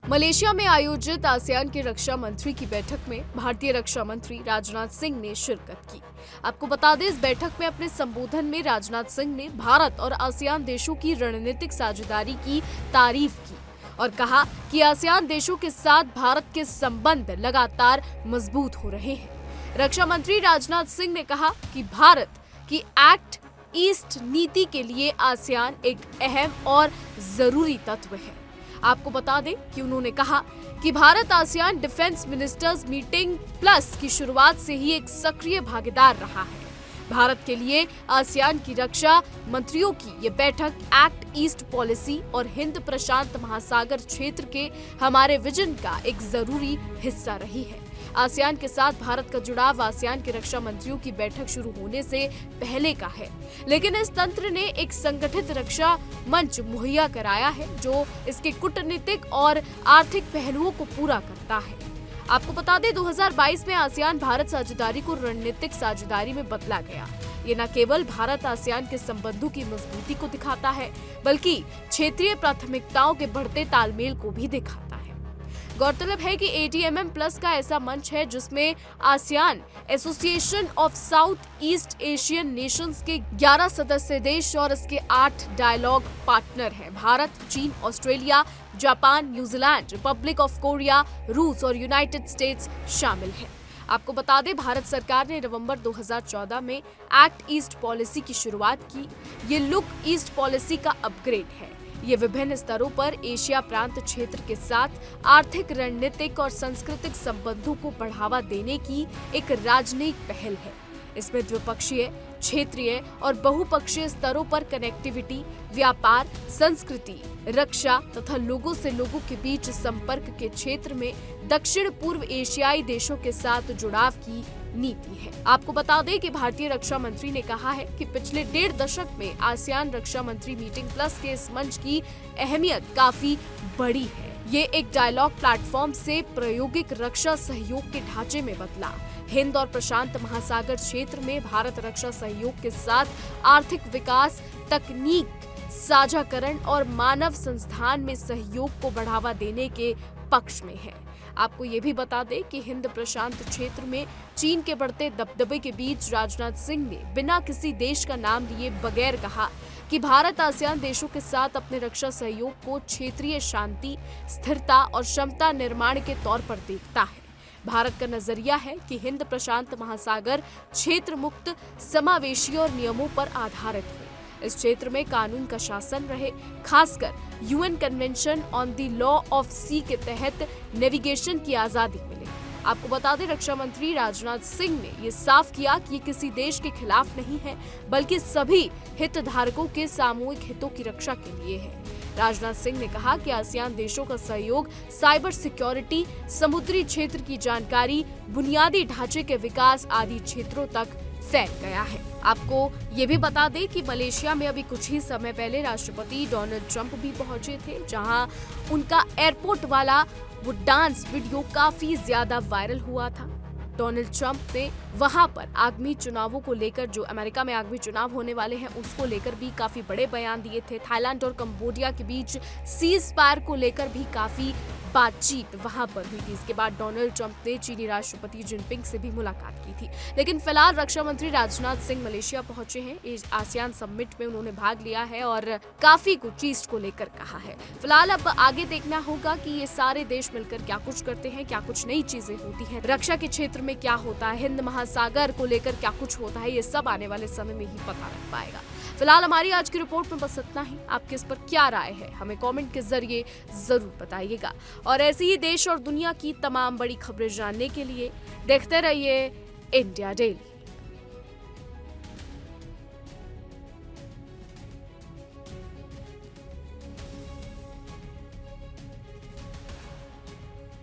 Malaysia में आयोजित ASEAN के रक्षा मंत्री की बैठक में भारतीय रक्षा मंत्री राजनाथ सिंह ने शिरकत की। आपको बता दें, इस बैठक में अपने संबोधन में राजनाथ सिंह ने भारत और आसियान देशों की रणनीतिक साझेदारी की तारीफ की और कहा कि आसियान देशों के साथ भारत के संबंध लगातार मजबूत हो रहे हैं। रक्षा मंत्री राजनाथ सिंह ने कहा कि भारत की एक्ट ईस्ट नीति के लिए आसियान एक अहम और जरूरी तत्व है। आपको बता दें कि उन्होंने कहा कि Bharat ASEAN defence ministers meeting plus की शुरुआत से ही एक सक्रिय भागीदार रहा है। भारत के लिए आसियान की रक्षा मंत्रियों की ये बैठक एक्ट ईस्ट पॉलिसी और हिंद प्रशांत महासागर क्षेत्र के हमारे विजन का एक जरूरी हिस्सा रही है। आसियान के साथ भारत का जुड़ाव आसियान के रक्षा मंत्रियों की बैठक शुरू होने से पहले का है, लेकिन इस तंत्र ने एक संगठित रक्षा मंच मुहैया कराया है जो इसके कूटनीतिक और आर्थिक पहलुओं को पूरा करता है। आपको बता दें, 2022 में आसियान भारत साझेदारी को रणनीतिक साझेदारी में बदला गया। ये न केवल भारत आसियान के संबंधों की मजबूती को दिखाता है, बल्कि क्षेत्रीय प्राथमिकताओं के बढ़ते तालमेल को भी दिखाता है। गौरतलब है कि ATMM प्लस का ऐसा मंच है जिसमें ASEAN association of south east Asian Nations के 11 सदस्य देश और इसके 8 डायलॉग पार्टनर हैं। भारत, चीन, Australia, Japan, New Zealand, Republic of Korea, रूस और यूनाइटेड स्टेट्स शामिल हैं। आपको बता दें, भारत सरकार ने नवंबर 2014 में एक्ट ईस्ट पॉलिसी की शुरुआत की। ये लुक ईस्ट पॉलिसी का अपग्रेड है। ये विभिन्न स्तरों पर एशिया प्रांत क्षेत्र के साथ आर्थिक, रणनीतिक और सांस्कृतिक संबंधों को बढ़ावा देने की एक राजनयिक पहल है। इसमें द्विपक्षीय, क्षेत्रीय और बहुपक्षीय स्तरों पर कनेक्टिविटी, व्यापार, संस्कृति, रक्षा तथा लोगों से लोगों के बीच संपर्क के क्षेत्र में दक्षिण पूर्व एशियाई देशों के साथ जुड़ाव की नीति है। आपको बता दें कि भारतीय रक्षा मंत्री ने कहा है कि पिछले 1.5 दशक में आसियान रक्षा मंत्री मीटिंग प्लस के इस मंच की अहमियत काफी बड़ी है। ये एक डायलॉग प्लेटफॉर्म से प्रायोगिक रक्षा सहयोग के ढांचे में बदला। हिंद और प्रशांत महासागर क्षेत्र में भारत रक्षा सहयोग के साथ आर्थिक विकास, तकनीक साझाकरण और मानव संस्थान में सहयोग को बढ़ावा देने के पक्ष में है। आपको ये भी बता दें कि हिंद प्रशांत क्षेत्र में चीन के बढ़ते दबदबे के बीच राजनाथ सिंह ने बिना किसी देश का नाम लिए बगैर कहा कि भारत आसियान देशों के साथ अपने रक्षा सहयोग को क्षेत्रीय शांति, स्थिरता और क्षमता निर्माण के तौर पर देखता है। भारत का नजरिया है कि हिंद प्रशांत महासागर क्षेत्र मुक्त, समावेशी और नियमों पर आधारित है। इस क्षेत्र में कानून का शासन रहे, खासकर UN convention on the law of sea के तहत नेविगेशन की आजादी मिले। आपको बता दें, रक्षा मंत्री राजनाथ सिंह ने ये साफ किया कि ये किसी देश के खिलाफ नहीं है, बल्कि सभी हितधारकों के सामूहिक हितों की रक्षा के लिए है। राजनाथ सिंह ने कहा कि आसियान देशों का सहयोग साइबर सिक्योरिटी, समुद्री क्षेत्र की जानकारी, बुनियादी ढांचे के विकास आदि क्षेत्रों तक फैल गया है। आपको ये भी बता दें कि मलेशिया में अभी कुछ ही समय पहले राष्ट्रपति डोनाल्ड ट्रंप भी पहुंचे थे, जहां उनका एयरपोर्ट वाला वो डांस वीडियो काफी ज्यादा वायरल हुआ था। डोनाल्ड ट्रंप ने वहां पर आगामी चुनावों को लेकर, जो अमेरिका में आगामी चुनाव होने वाले हैं उसको लेकर भी काफी बड़े बयान दिए थे। थाईलैंड और कंबोडिया के बीच सीज फायर को लेकर भी काफी बातचीत वहां पर हुई थी। इसके बाद डोनाल्ड ट्रंप ने चीनी राष्ट्रपति जिनपिंग से भी मुलाकात की थी। लेकिन फिलहाल रक्षा मंत्री राजनाथ सिंह मलेशिया पहुंचे हैं। इस आसियान समिट में उन्होंने भाग लिया है और काफी कुछ चीज को लेकर कहा है। फिलहाल अब आगे देखना होगा कि ये सारे देश मिलकर क्या कुछ करते हैं, क्या कुछ नई चीजें होती हैं, रक्षा के क्षेत्र में क्या होता है, हिंद महासागर को लेकर क्या कुछ होता है, ये सब आने वाले समय में ही पता लग पाएगा। फिलहाल हमारी आज की रिपोर्ट में बस इतना ही। आपके इस पर क्या राय है, हमें कमेंट के जरिए जरूर बताइएगा। और ऐसी ही देश और दुनिया की तमाम बड़ी खबरें जानने के लिए देखते रहिए इंडिया डेली।